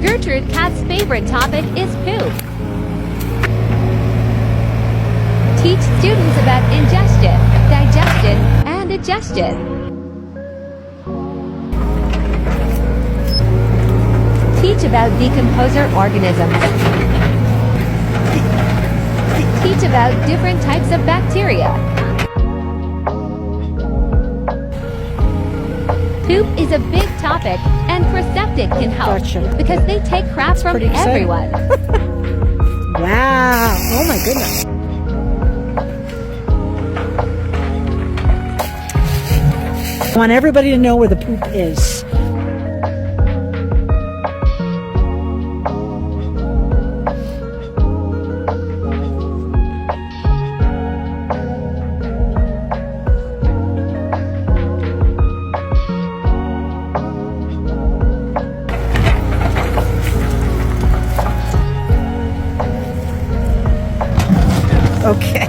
Gertrude Cat's favorite topic is poop. Teach students about ingestion, digestion, and digestion. Teach about decomposer organisms. Teach about different types of bacteria. Poop is a big topic, and Proseptic can help because they take crap from everyone. Wow. Oh my goodness. I want everybody to know where the poop is. Okay.